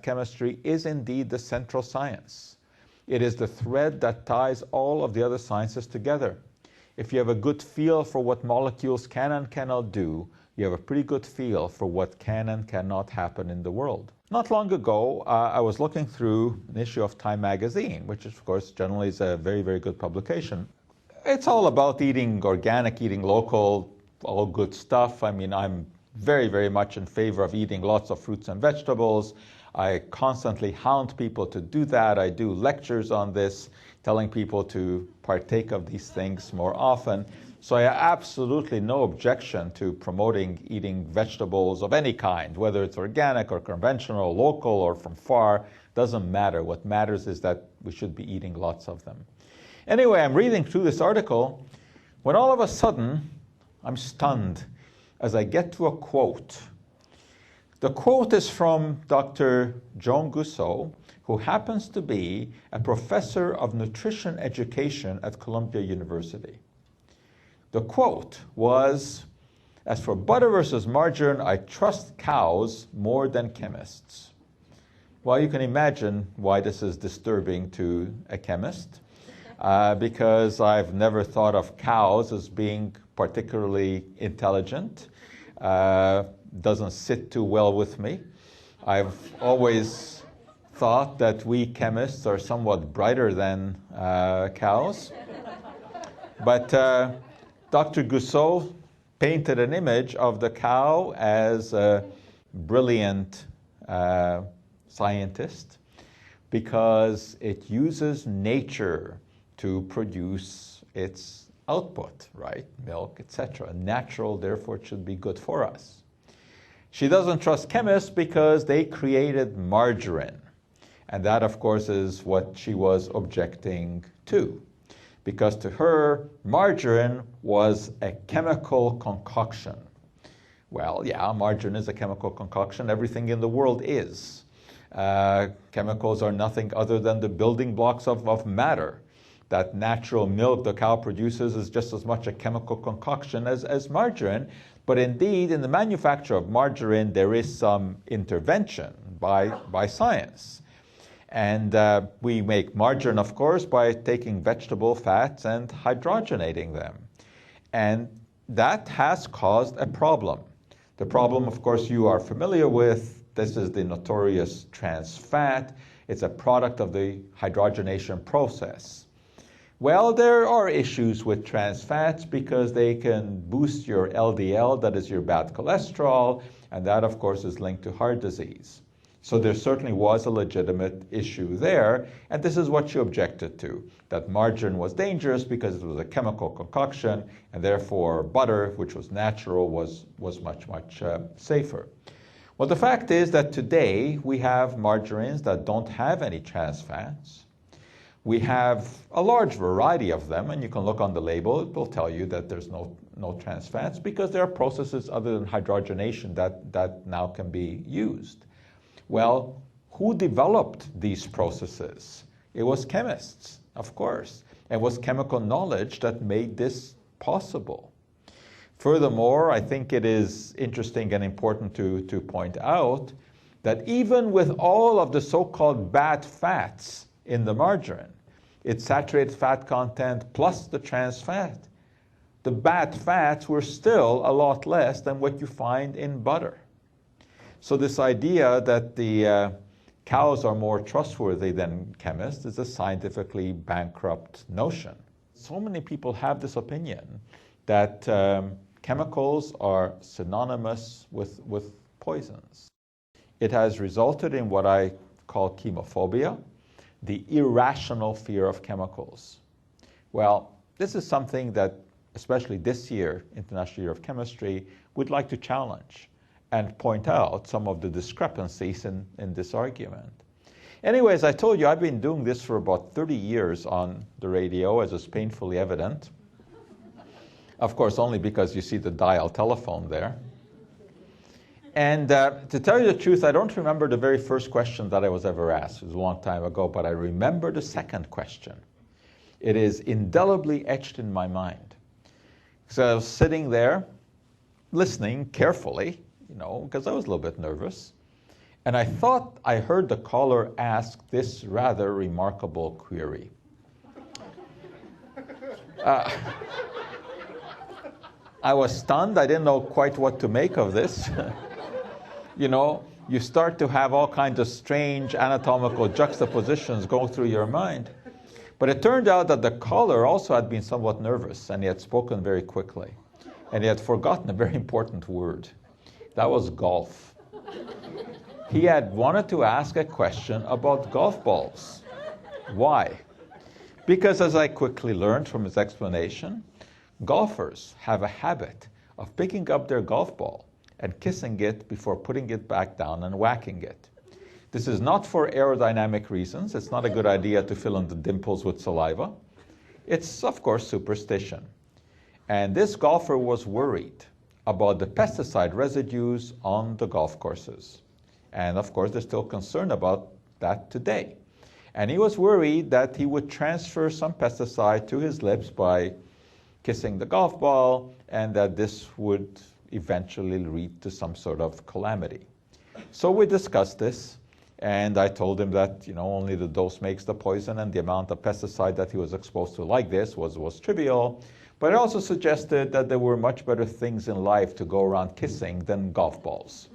chemistry is indeed the central science. It is the thread that ties all of the other sciences together. If you have a good feel for what molecules can and cannot do, you have a pretty good feel for what can and cannot happen in the world. Not long ago, I was looking through an issue of Time magazine, which of course generally is a very, very good publication. It's all about eating organic, eating local, all good stuff. I mean, I'm very, very much in favor of eating lots of fruits and vegetables. I constantly hound people to do that. I do lectures on this, telling people to partake of these things more often. So I have absolutely no objection to promoting eating vegetables of any kind, whether it's organic or conventional, local or from far, doesn't matter. What matters is that we should be eating lots of them. Anyway, I'm reading through this article when all of a sudden I'm stunned as I get to a quote. The quote is from Dr. Joan Gusseau, who happens to be a professor of nutrition education at Columbia University. The quote was, "As for butter versus margarine, I trust cows more than chemists." Well, you can imagine why this is disturbing to a chemist, because I've never thought of cows as being particularly intelligent. Doesn't sit too well with me. I've always thought that we chemists are somewhat brighter than cows. But Dr. Gusseau painted an image of the cow as a brilliant scientist because it uses nature to produce its output, right? Milk, etc. Natural, therefore it should be good for us. She doesn't trust chemists because they created margarine. And that, of course, is what she was objecting to. Because to her, margarine was a chemical concoction. Well, yeah, margarine is a chemical concoction. Everything in the world is. Chemicals are nothing other than the building blocks of matter. That natural milk the cow produces is just as much a chemical concoction as margarine. But indeed, in the manufacture of margarine, there is some intervention by science. And we make margarine, of course, by taking vegetable fats and hydrogenating them. And that has caused a problem. The problem, of course, you are familiar with. This is the notorious trans fat. It's a product of the hydrogenation process. Well, there are issues with trans fats because they can boost your LDL, that is your bad cholesterol, and that, of course, is linked to heart disease. So there certainly was a legitimate issue there, and this is what she objected to, that margarine was dangerous because it was a chemical concoction, and therefore butter, which was natural, was much, much safer. Well, the fact is that today we have margarines that don't have any trans fats. We have a large variety of them, and you can look on the label. It will tell you that there's no trans fats because there are processes other than hydrogenation that now can be used. Well, who developed these processes? It was chemists, of course. It was chemical knowledge that made this possible. Furthermore, I think it is interesting and important to point out that even with all of the so-called bad fats in the margarine, its saturated fat content plus the trans fat, the bad fats were still a lot less than what you find in butter. So this idea that the cows are more trustworthy than chemists is a scientifically bankrupt notion. So many people have this opinion that chemicals are synonymous with poisons. It has resulted in what I call chemophobia, the irrational fear of chemicals. Well, this is something that, especially this year, International Year of Chemistry, would like to challenge and point out some of the discrepancies in this argument. Anyway, as I told you, I've been doing this for about 30 years on the radio, as is painfully evident. Of course, only because you see the dial telephone there. And to tell you the truth, I don't remember the very first question that I was ever asked. It was a long time ago, but I remember the second question. It is indelibly etched in my mind. So I was sitting there, listening carefully, because I was a little bit nervous. And I thought I heard the caller ask this rather remarkable query. I was stunned. I didn't know quite what to make of this. You know, you start to have all kinds of strange anatomical juxtapositions going through your mind. But it turned out that the caller also had been somewhat nervous, and he had spoken very quickly. And he had forgotten a very important word. That was golf. He had wanted to ask a question about golf balls. Why? Because, as I quickly learned from his explanation, golfers have a habit of picking up their golf ball and kissing it before putting it back down and whacking it. This is not for aerodynamic reasons. It's not a good idea to fill in the dimples with saliva. It's, of course, superstition. And this golfer was worried about the pesticide residues on the golf courses. And, of course, they're still concerned about that today. And he was worried that he would transfer some pesticide to his lips by kissing the golf ball, and that this would eventually lead to some sort of calamity. So we discussed this, and I told him that, you know, only the dose makes the poison, and the amount of pesticide that he was exposed to like this was trivial. But I also suggested that there were much better things in life to go around kissing than golf balls.